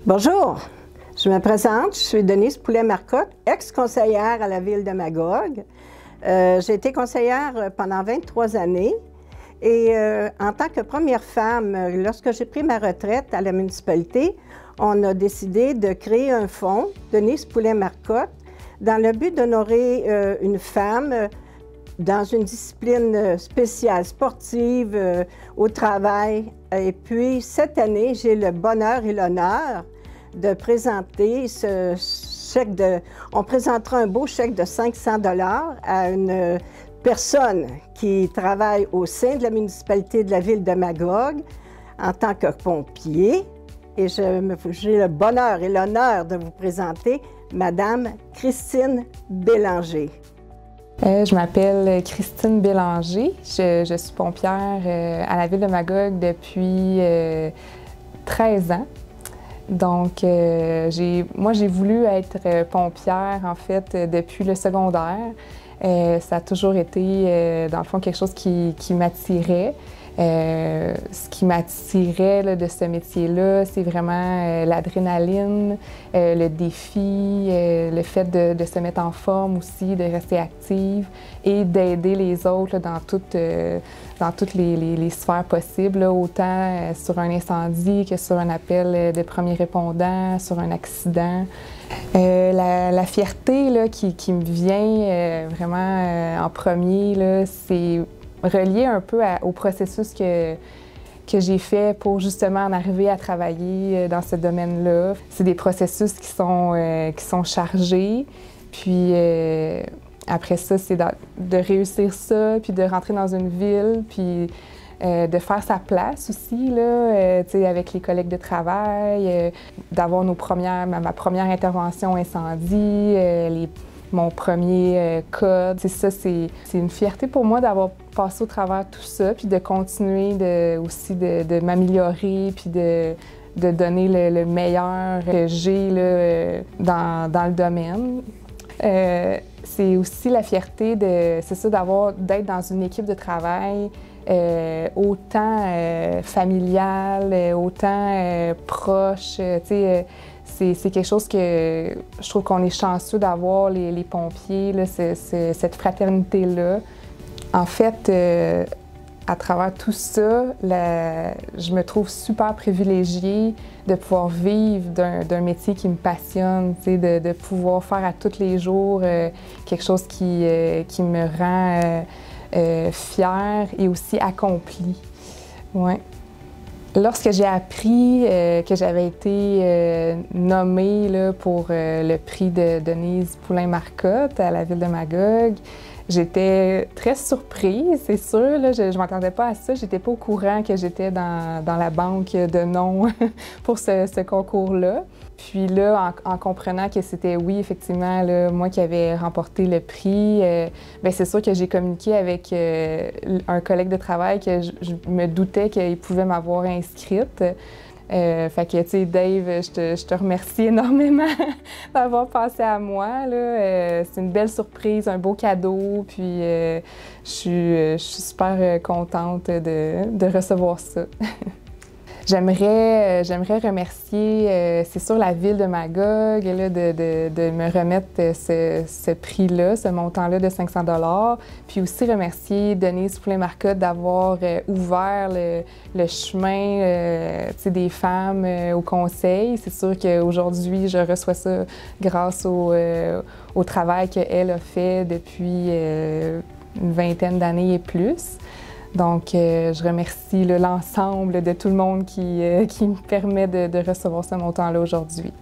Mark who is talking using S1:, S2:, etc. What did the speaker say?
S1: Bonjour, je me présente, je suis Denise Poulet-Marcotte, ex-conseillère à la ville de Magog. J'ai été conseillère pendant 23 années et en tant que première femme, lorsque j'ai pris ma retraite à la municipalité, on a décidé de créer un fonds, Denise Poulet-Marcotte, dans le but d'honorer une femme dans une discipline spéciale, sportive, au travail. Et puis, cette année, j'ai le bonheur et l'honneur de présenter ce chèque de... On présentera un beau chèque de 500 $ à une personne qui travaille au sein de la municipalité de la ville de Magog en tant que pompier. Et j'ai le bonheur et l'honneur de vous présenter Madame Christine Bélanger.
S2: Je m'appelle Christine Bélanger. Je suis pompière à la ville de Magog depuis 13 ans. Donc, moi, j'ai voulu être pompière, en fait, depuis le secondaire. Ça a toujours été, dans le fond, quelque chose qui m'attirait. Ce qui m'attirait de ce métier-là, c'est vraiment l'adrénaline, le défi, le fait de se mettre en forme aussi, de rester active et d'aider les autres dans toutes les sphères possibles, là, autant sur un incendie que sur un appel de premiers répondants, sur un accident. La fierté là, qui me vient vraiment en premier, c'est relié un peu au processus que j'ai fait pour justement en arriver à travailler dans ce domaine-là. C'est des processus qui sont chargés, puis après ça, c'est de réussir ça, puis de rentrer dans une ville, puis de faire sa place aussi, là, avec les collègues de travail, d'avoir ma première intervention incendie, mon premier code. C'est une fierté pour moi d'avoir passé au travers tout ça, puis de continuer aussi de m'améliorer, puis de donner le meilleur que j'ai dans le domaine. C'est aussi la fierté d'être dans une équipe de travail autant familiale, autant proche. C'est quelque chose que je trouve qu'on est chanceux d'avoir, les pompiers, là, cette fraternité-là. En fait, à travers tout ça, je me trouve super privilégiée de pouvoir vivre d'un métier qui me passionne, de pouvoir faire à tous les jours quelque chose qui me rend fière et aussi accomplie. Ouais. Lorsque j'ai appris que j'avais été nommée là, pour le prix de Denise Poulet-Marcotte à la ville de Magog, j'étais très surprise, c'est sûr. Là, je ne m'attendais pas à ça. J'étais pas au courant que j'étais dans la banque de noms pour ce concours-là. Puis là, en comprenant que c'était, oui, effectivement, là, moi qui avais remporté le prix, bien, c'est sûr que j'ai communiqué avec un collègue de travail que je me doutais qu'il pouvait m'avoir inscrite. Fait que, tu sais, Dave, je te remercie énormément d'avoir pensé à moi, là. C'est une belle surprise, un beau cadeau, puis je suis super contente de recevoir ça. J'aimerais remercier, c'est sûr, la ville de Magog là, de me remettre ce prix-là, ce montant-là de 500 $. Puis aussi remercier Denise Poulet-Marcotte d'avoir ouvert le chemin des femmes au conseil. C'est sûr qu'aujourd'hui, je reçois ça grâce au travail qu'elle a fait depuis une vingtaine d'années et plus. Donc, je remercie l'ensemble de tout le monde qui me permet de recevoir ce montant-là aujourd'hui.